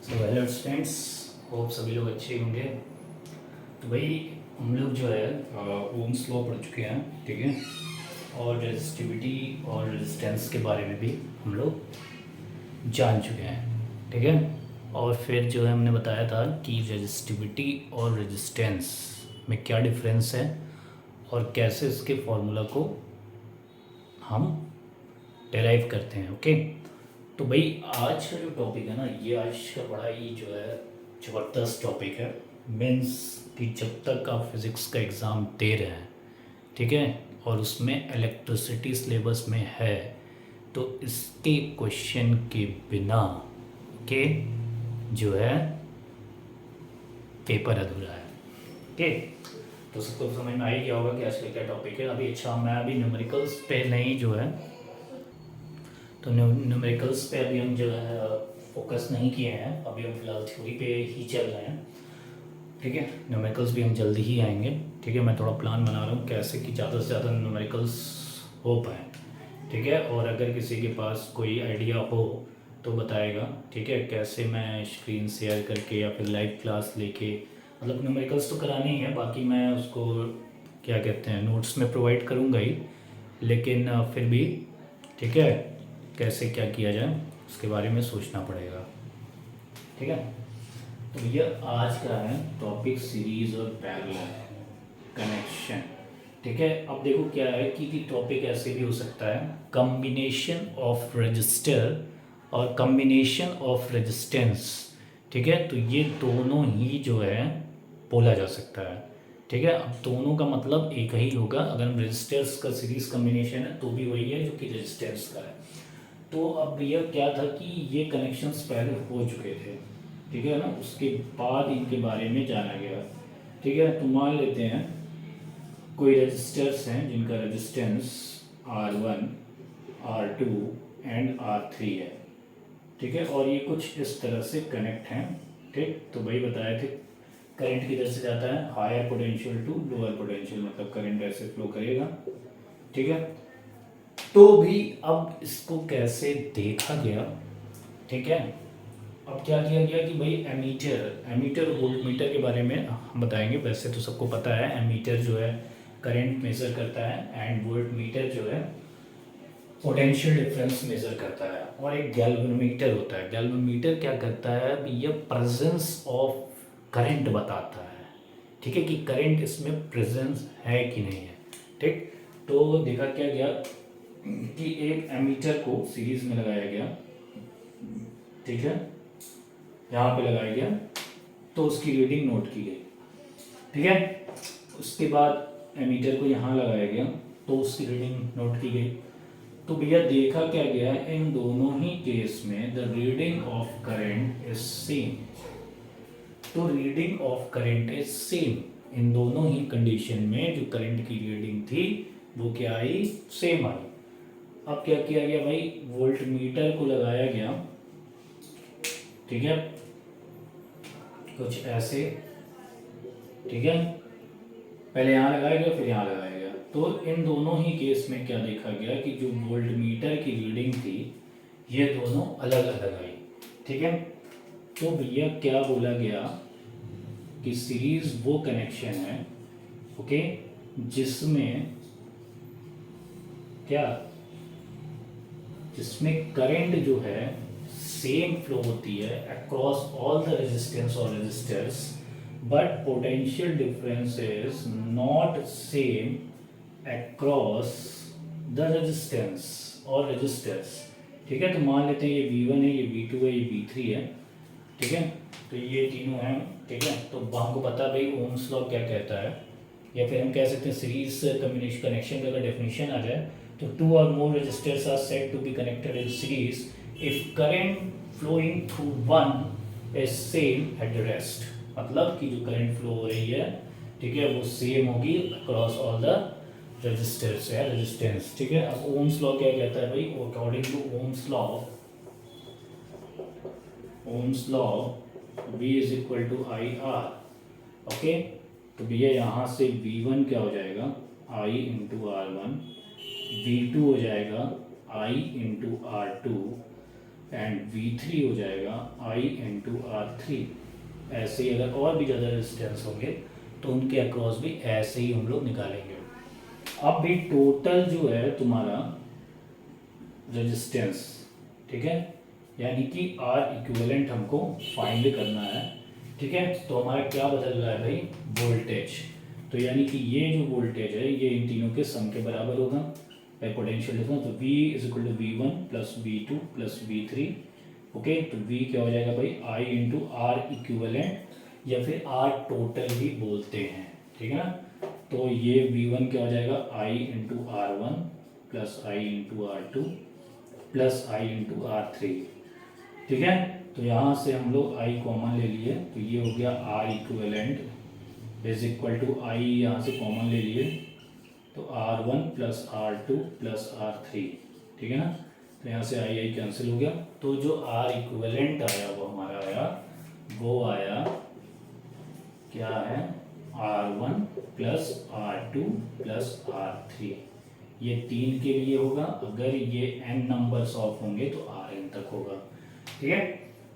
So hello students, hope सभी लोग अच्छे होंगे। तो भाई हम लोग जो है ओम्स लॉ पढ़ चुके हैं, ठीक है। और रेजिस्टिविटी और रेजिस्टेंस के बारे में भी हम लोग जान चुके हैं, ठीक है। और फिर जो है हमने बताया था कि रेजिस्टिविटी और रेजिस्टेंस में क्या डिफरेंस है और कैसे इसके फॉर्मूला को हम डेराइव करते हैं, ओके। तो भाई आज का जो टॉपिक है ना, ये आज का बड़ा ही जो है ज़बरदस्त टॉपिक है। मीन्स कि जब तक आप फिज़िक्स का एग्ज़ाम दे रहे हैं, ठीक है, और उसमें इलेक्ट्रिसिटी सिलेबस में है, तो इसके क्वेश्चन के बिना के जो है पेपर अधूरा है, ओके। तो सबको समझ में आ ही गया होगा कि आज का क्या टॉपिक है। अभी अच्छा, मैं अभी न्यूमेरिकल्स पे नहीं जो है, तो न्यूमेरिकल्स पे अभी हम जो है फोकस नहीं किए हैं। अभी हम फिलहाल थ्योरी पे ही चल रहे हैं, ठीक है। न्यूमेरिकल्स भी हम जल्दी ही आएंगे, ठीक है। मैं थोड़ा प्लान बना रहा हूँ कैसे कि ज़्यादा से ज़्यादा न्यूमेरिकल्स हो पाए, ठीक है। और अगर किसी के पास कोई आइडिया हो तो बताएगा, ठीक है, कैसे मैं स्क्रीन शेयर करके या फिर लाइव क्लास लेके, मतलब न्यूमेरिकल्स तो करानी ही है, बाकी मैं उसको क्या कहते हैं नोट्स में प्रोवाइड करूँगा ही, लेकिन फिर भी ठीक है, कैसे क्या किया जाए उसके बारे में सोचना पड़ेगा, ठीक है। तो ये आज का है टॉपिक, सीरीज और पैरेलल कनेक्शन, ठीक है। अब देखो क्या है कि टॉपिक ऐसे भी हो सकता है, कॉम्बिनेशन ऑफ रजिस्टर और कॉम्बिनेशन ऑफ रेजिस्टेंस, ठीक है। तो ये दोनों ही जो है बोला जा सकता है, ठीक है। अब दोनों का मतलब एक ही होगा। अगर हम रेजिस्टर्स का सीरीज कॉम्बिनेशन है तो भी वही है जो कि रेजिस्टेंस का है। तो अब यह क्या था कि ये कनेक्शंस पहले हो चुके थे, ठीक है ना, उसके बाद इनके बारे में जाना गया, ठीक है। तो मान लेते हैं कोई रजिस्टर्स हैं जिनका resistance R1, R2 and R3 है, ठीक है। और ये कुछ इस तरह से कनेक्ट हैं, ठीक। तो भाई बताए थे करंट किधर से जाता है, higher potential to lower potential, मतलब करंट ऐसे फ्लो करेगा, ठीक है। तो भी अब इसको कैसे देखा गया, ठीक है। अब क्या किया गया कि भाई एमीटर एमीटर वोल्टमीटर के बारे में हम बताएंगे। वैसे तो सबको पता है एमीटर जो है करंट मेज़र करता है एंड वोल्टमीटर जो है पोटेंशियल डिफरेंस मेज़र करता है। और एक गैल्वेनोमीटर होता है। गैल्वेनोमीटर क्या करता है, ये प्रेजेंस ऑफ करंट बताता है, ठीक है, कि करंट इसमें प्रेजेंस है कि नहीं है, ठीक। तो देखा क्या गया कि एक एमीटर को सीरीज में लगाया गया, ठीक है, यहाँ पे लगाया गया, तो उसकी रीडिंग नोट की गई, ठीक है। उसके बाद एमीटर को यहाँ लगाया गया तो उसकी रीडिंग नोट की गई। तो भैया देखा क्या गया, इन दोनों ही केस में the reading of current is same. तो reading of current is same, इन दोनों ही कंडीशन में जो करंट की रीडिंग थी वो क्या आई, सेम आई। अब क्या किया गया भाई, वोल्टमीटर को लगाया गया, ठीक है, कुछ ऐसे, ठीक है। पहले यहाँ लगाया गया फिर यहाँ लगाया गया। तो इन दोनों ही केस में क्या देखा गया कि जो वोल्टमीटर की रीडिंग थी ये दोनों अलग अलग आई, ठीक है। तो भैया क्या बोला गया कि सीरीज वो कनेक्शन है, ओके, जिसमें क्या, जिसमें करंट जो है सेम फ्लो होती है अक्रॉस ऑल द रेजिस्टेंस और resistors, but potential difference is not same across the resistance और रेजिस्टर्स, ठीक है। तो मान लेते हैं ये V1 है, ये V2 है, ये V3 है, ठीक है। तो ये तीनों हैं, ठीक है। तो हमको पता भाई ओम्स लॉ क्या कहता है, या फिर हम कह सकते हैं सीरीज कम्युनिकेशन कनेक्शन का अगर डेफिनेशन आ जाए तो two or more resistors are said to be connected in series if current flowing through one is same at the rest. मतलब कि जो करंट फ्लो हो रही है, ठीक है, वो सेम होगी अक्रॉस ऑल द रेजिस्टर्स या रेजिस्टेंस, ठीक है। अब ओम्स लॉ क्या कहता है भाई, according to Ohm's law V is equal to I R, okay. तो भैया यहाँ से V1 क्या हो जाएगा, I इंटू R1, V2 हो जाएगा I into R2, and V3 हो जाएगा I इंटू R3। ऐसे ही अगर और भी ज़्यादा रेजिस्टेंस होंगे तो उनके अक्रॉस भी ऐसे ही हम लोग निकालेंगे। अब भी टोटल जो है तुम्हारा रेजिस्टेंस, ठीक है, यानी कि R इक्विवेलेंट हमको फाइंड करना है, ठीक है। तो हमारा क्या बदल रहा है भाई, वोल्टेज। तो यानी कि ये जो वोल्टेज है ये इन तीनों के सम के बराबर होगा, पोटेंशियल डिफरेंस। तो V is equal to V1 plus V2 plus V3। Okay, तो V क्या हो जाएगा भाई, I इंटू R इक्विवेलेंट या फिर R टोटल भी बोलते हैं, ठीक है ना। तो ये V1 क्या हो जाएगा, I into R1 plus I into R2 plus I into R3, ठीक है। तो यहाँ से हम लोग I कॉमन ले लिए, तो ये हो गया R equivalent is equal to I, यहाँ से कॉमन ले लिए तो R1 plus R2 plus R3, ठीक है ना। तो यहाँ से I कैंसिल हो गया, तो जो R इक्विवेलेंट आया वो हमारा आया, वो आया क्या है, R1 plus R2 plus R3। ये 3 के लिए होगा, अगर ये n नंबर्स ऑफ होंगे तो Rn तक होगा, ठीक है।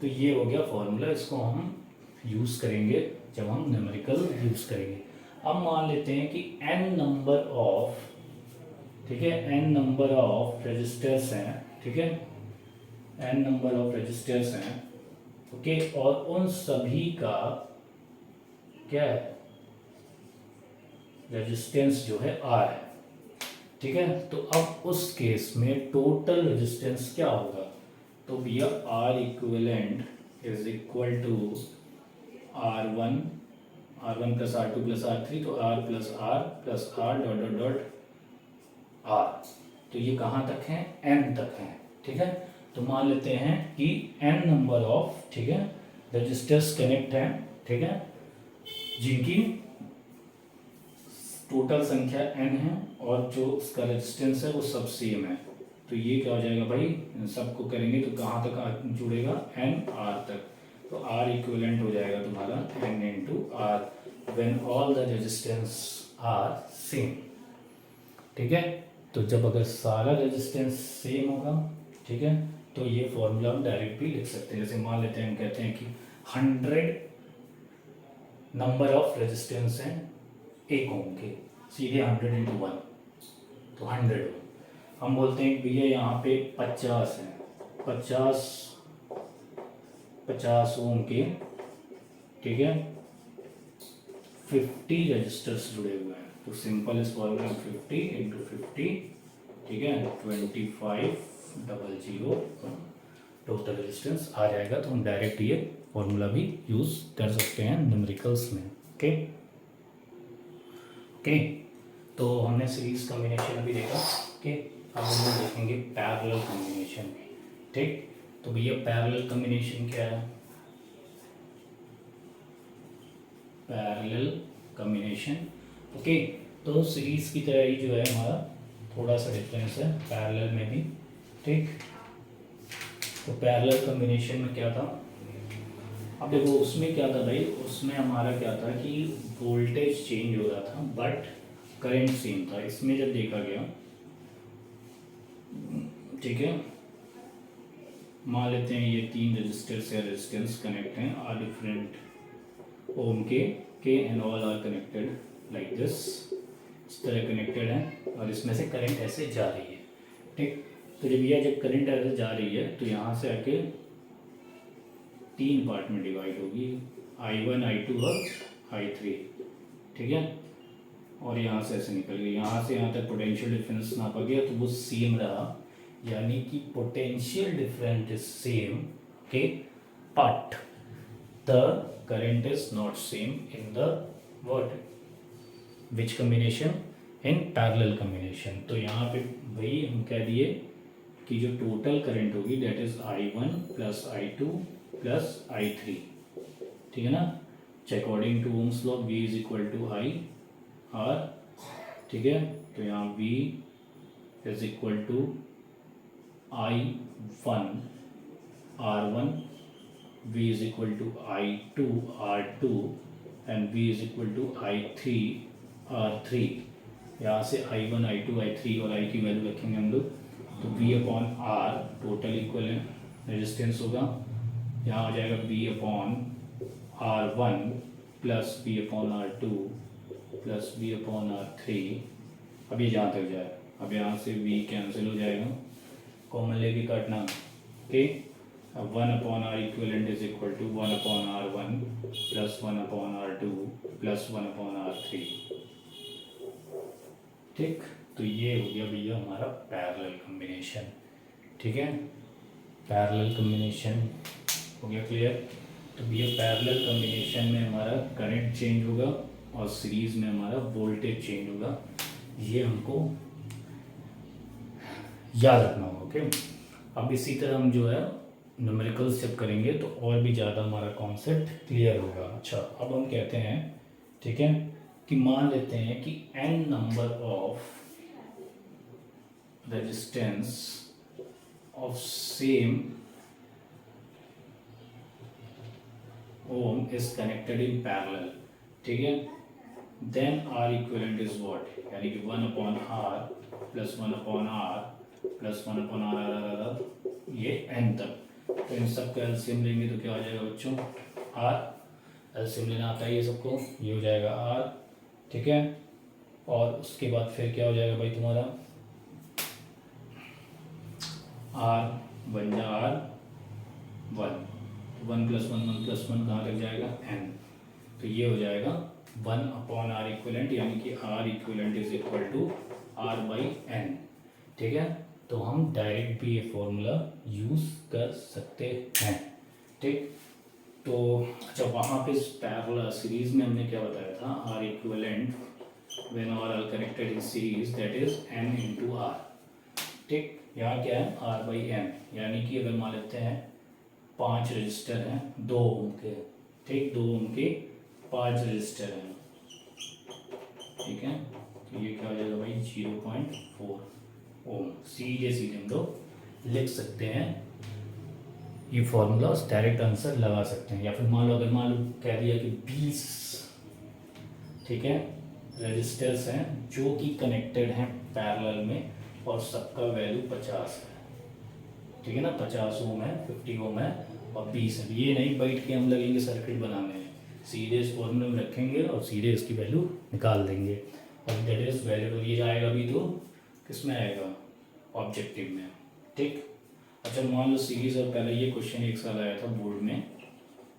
तो ये हो गया फॉर्मूला, इसको हम यूज़ करेंगे जब हम न्यूमेरिकल यूज़ करेंगे। अब मान लेते हैं कि n नंबर ऑफ, ठीक है, n नंबर ऑफ रेजिस्टर्स हैं, ठीक है, n नंबर ऑफ रेजिस्टर्स हैं, ओके, और उन सभी का क्या है, रेजिस्टेंस जो है R है, ठीक है। तो अब उस केस में टोटल रेजिस्टेंस क्या होगा, तो भैया R equivalent is equal to R1 plus R2 plus R3, तो R plus R dot dot dot R। तो ये कहाँ तक है, n तक है, ठीक है। तो मान लेते हैं कि n नंबर ऑफ, ठीक है, रजिस्टर्स कनेक्ट हैं, ठीक है, जिनकी टोटल संख्या n है और जो उसका रेजिस्टेंस है वो सब सेम है। तो ये क्या हो जाएगा भाई, इन सबको करेंगे तो कहाँ तक जुड़ेगा, n R तक। तो R इक्विवेलेंट हो जाएगा तुम्हारा n into R when all the resistance R same, ठीक है। तो जब अगर सारा रेजिस्टेंस सेम होगा, ठीक है, तो ये फॉर्मूला हम डायरेक्ट भी लिख सकते हैं। जैसे मान लेते हैं, हम कहते हैं कि 100 नंबर ऑफ रेजिस्टेंस हैं 1 ओम के, सीधे 100 इंटू 1 तो 100 हो। हम बोलते हैं भैया यहाँ पे 50 हैं, 50 ओम के, ठीक है, 50 रजिस्टर्स जुड़े हुए हैं। तो सिंपल इस फॉर्मूला 50 इंटू 50, ठीक है, 2500 टोटल रेजिस्टेंस आ जाएगा। तो हम डायरेक्ट ये फॉर्मूला भी यूज़ कर सकते हैं न्यूमेरिकल्स में, ओके ओके। तो हमने सीरीज कॉम्बिनेशन अभी देखा, ओके। अब हम लोग देखेंगे पैरेलल कॉम्बिनेशन, ठीक। तो भैया पैरेलल कॉम्बिनेशन क्या है, पैरेलल कॉम्बिनेशन, ओके। तो सीरीज की तरह ही जो है हमारा थोड़ा सा डिफरेंस है पैरेलल में भी, ठीक। तो पैरेलल कॉम्बिनेशन में क्या था, अब देखो उसमें क्या था भाई, उसमें हमारा क्या था कि वोल्टेज चेंज हो रहा था बट करंट सेम था। इसमें जब देखा गया, ठीक है, मान लेते हैं ये 3 रजिस्टर्स या रेजिस्टेंस कनेक्ट हैं, आर डिफरेंट ओम के and all are connected like this, इस तरह कनेक्टेड हैं और इसमें से करंट ऐसे जा रही है, ठीक। तो जब करंट ऐसे जा रही है तो यहाँ से आके 3 पार्ट में डिवाइड होगी, I1 I2 और I3, ठीक है, और यहाँ से ऐसे निकल गई, यहाँ से यहाँ तक पोटेंशियल डिफरेंस नापा गया तो वो सेम रहा, यानी कि potential difference is same, okay, but the current is not same in the what, which combination, in parallel combination. तो यहाँ पे भाई हम कह दिए कि जो टोटल करंट होगी that is I1 plus I2 plus I3, ठीक है ना। According to Ohm's law V is equal to I R, ठीक है। तो यहाँ V is equal to I1 R1, V is equal to I2 R2 and V is equal to I3 R3। यहाँ से I1 I2 I3 और I की value रखेंगे हम लोग, तो V upon R total equal है रेजिस्टेंस होगा, यहाँ हो जाएगा B upon R1 plus B upon R2 plus B upon R3। अब ये जहाँ तक जाए, अब यहाँ से v कैंसिल हो जाएगा, कॉमन लेके काटना। ओके, अब 1 upon R equivalent is equal to 1 upon R1 plus 1 upon R2 plus 1 upon R3। ठीक, तो ये हो गया भैया हमारा पैरेलल कॉम्बिनेशन। ठीक है, पैरेलल कॉम्बिनेशन हो गया क्लियर। तो भैया पैरेलल कॉम्बिनेशन में हमारा करंट चेंज होगा और सीरीज में हमारा वोल्टेज चेंज होगा, ये हमको याद रखना होगा। ओके, अब इसी तरह हम जो है न्यूमेरिकल्स जब करेंगे तो और भी ज़्यादा हमारा कॉन्सेप्ट क्लियर होगा। अच्छा, अब हम कहते हैं, ठीक है, कि मान लेते हैं कि n number of resistance of same ohm is connected in parallel. ठीक है, then R equivalent is what, यानी कि 1 upon R plus 1 upon R plus 1 upon R ये n तक। तो इन सब का एलसीएम लेंगे तो क्या हो जाएगा बच्चों, R। एलसीएम लेना आता है ये सबको, ये हो जाएगा R। ठीक है, और उसके बाद फिर क्या हो जाएगा भाई तुम्हारा, R बन जा R 1 प्लस 1 कहाँ लग जाएगा n। तो ये हो जाएगा 1 अपॉन R इक्वलेंट, यानी कि R equivalent is equal to R by n। ठीक है, तो हम डायरेक्ट भी ये फॉर्मूला यूज़ कर सकते हैं। ठीक, तो अच्छा, वहाँ पे पैरेलल सीरीज में हमने क्या बताया था, R equivalent when all are connected in series that is n into R। ठीक, यहाँ क्या है R बाई n, यानी कि अगर मान लेते हैं 5 रजिस्टर हैं 2 ओम के, ठीक, 2 ओम के 5 रजिस्टर हैं। ठीक है, तो ये क्या हो जाएगा भाई 0.4 ओम। सीधे सीधे हम लोग लिख सकते हैं ये फॉर्मूला, डायरेक्ट आंसर लगा सकते हैं। या फिर मान लो, अगर मान लो कह दिया कि 20, ठीक है, रजिस्टर्स हैं जो कि कनेक्टेड हैं पैरेलल में और सबका वैल्यू 50 है। ठीक है ना, 50 ओम है, 50 ओम है और 20 है। ये नहीं बैठ के हम लगेंगे सर्किट बनाने, सीधे इस फॉर्मूले में रखेंगे और सीधे इसकी वैल्यू निकाल देंगे और दैट इज वैलिड। और ये जाएगा भी तो किस में आएगा, ऑब्जेक्टिव में। ठीक, अच्छा मान लो सीरीज, और पहले ये क्वेश्चन एक साल आया था बोर्ड में।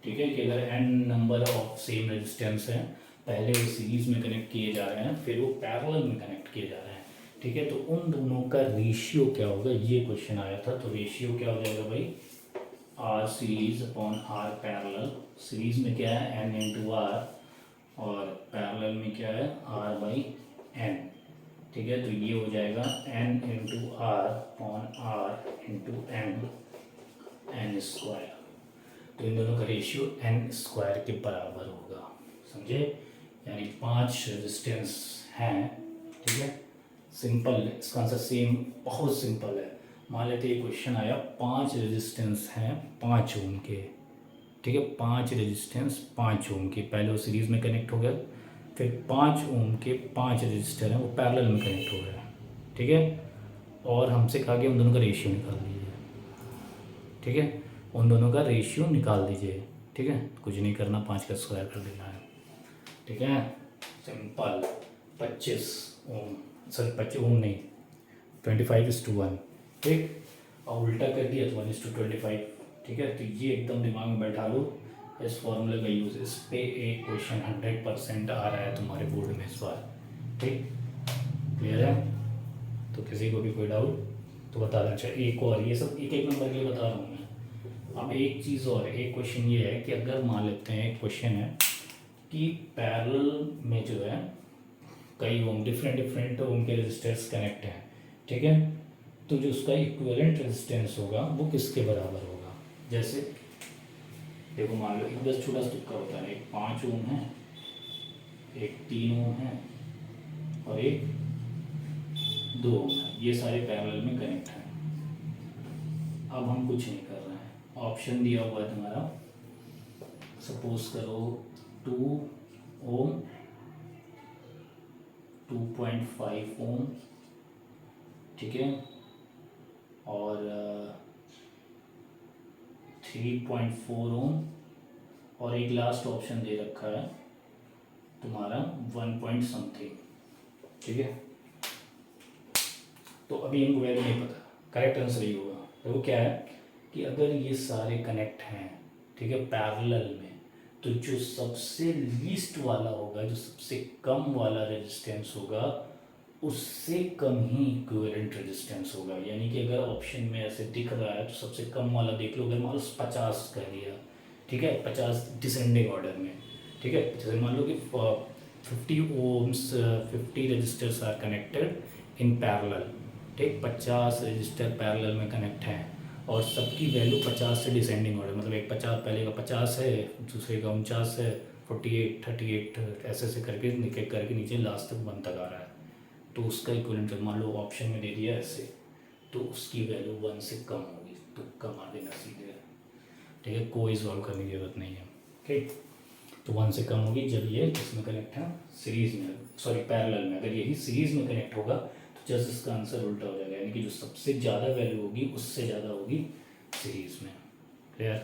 ठीक है, कि अगर n number of same resistance है, पहले वो सीरीज में कनेक्ट किए जा रहे हैं, फिर वो पैरेलल में कनेक्ट किए जा रहे हैं। ठीक है, तो उन दोनों का रेशियो क्या होगा, ये क्वेश्चन आया था। तो रेशियो क्या हो जाएगा भाई, R series upon R parallel. Series में क्या है n इंटू R और पैरेलल में क्या है R बाई n। ठीक है, तो ये हो जाएगा n into R upon R into n square. तो इन दोनों का रेशियो n स्क्वायर के बराबर होगा, समझे, यानी 5 रेजिस्टेंस हैं। ठीक है, सिंपल, इसका आंसर सेम, बहुत सिंपल है। मान लेते ये क्वेश्चन आया 5 रेजिस्टेंस हैं 5 ओम के। ठीक है, 5 रेजिस्टेंस 5 ओम के, पहले वो सीरीज में कनेक्ट हो गए, फिर 5 ओम के 5 रजिस्टर हैं वो पैरेलल में कनेक्ट हो गए। ठीक है, और हमसे कहा गया उन दोनों का रेशियो निकाल दीजिए। ठीक है, उन दोनों का रेशियो निकाल दीजिए। ठीक है, कुछ नहीं करना, 5 का स्क्वायर कर देना है। ठीक है, सिंपल। 25 ओम, सॉरी 25 ओम नहीं, 25:1। ठीक, और उल्टा कर दिया तो 1:25। ठीक है, तो ये एकदम दिमाग में बैठा लो, इस फॉर्मूले का यूज़। इस पे एक क्वेश्चन 100% आ रहा है तुम्हारे बोर्ड में इस बार। ठीक, क्लियर है, तो किसी को भी कोई डाउट तो बता देना। अच्छा, एक और, ये सब एक एक नंबर के लिए बता रहा हूँ मैं। अब एक चीज़ और, एक क्वेश्चन ये है कि अगर मान लेते हैं, एक क्वेश्चन है कि पैरेलल में जो है कई ओम, डिफरेंट ओम के रेजिस्टर्स कनेक्ट हैं। ठीक है, तो जो उसका इक्विवेलेंट रेजिस्टेंस होगा वो किसके बराबर होगा। जैसे देखो, मान लो एक बस छोटा सा तुक्का होता है, एक 5 ओम है, एक 3 ओम है और एक 2 ओम है, ये सारे पैरेलल में कनेक्ट हैं। अब हम कुछ नहीं कर रहे हैं, ऑप्शन दिया हुआ है तुम्हारा, सपोज करो 2 ओम, 2.5 ओम, ठीक है, और 3.4 ओम और एक लास्ट ऑप्शन दे रखा है तुम्हारा 1 पॉइंट समथिंग, ठीक है। तो अभी इनको वैल्यू नहीं पता, करेक्ट आंसर ही होगा। तो वो क्या है कि अगर ये सारे कनेक्ट हैं, ठीक है, पैरेलल में, तो जो सबसे लीस्ट वाला होगा, जो सबसे कम वाला रेजिस्टेंस होगा, उससे कम ही इक्विवेलेंट रेजिस्टेंस होगा। यानी कि अगर ऑप्शन में ऐसे दिख रहा है तो सबसे कम वाला देख लो, अगर मान लो 50 कह दिया, ठीक है, 50 डिसेंडिंग ऑर्डर में, ठीक है। जैसे मान लो कि 50 ohms 50 resistors are connected in parallel, ठीक, 50 रजिस्टर पैरेलल में कनेक्ट हैं और सबकी वैल्यू 50 से डिसेंडिंग ऑर्डर, मतलब एक 50 पहले का 50 है, दूसरे का 49 है, 48 38 ऐसे ऐसे करके करके नीचे लास्ट तक 1 तक आ रहा है। तो उसका इक्विवेलेंट मान लो ऑप्शन में दे दिया ऐसे, तो उसकी वैल्यू 1 से कम होगी, तो कम आ देना सीधे, ठीक है, कोई सॉल्व करने की जरूरत नहीं है, ठीक। तो 1 से कम होगी जब ये इसमें कनेक्ट है सीरीज में, सॉरी पैरेलल में। अगर यही सीरीज में कनेक्ट होगा तो जस्ट इसका आंसर उल्टा हो जाएगा, यानी कि जो सबसे ज़्यादा वैल्यू होगी उससे ज़्यादा होगी सीरीज में। क्लियर?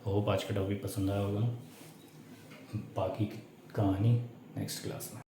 तो होप आज का टॉपिक पसंद आया होगा, बाकी की कहानी नेक्स्ट क्लास में।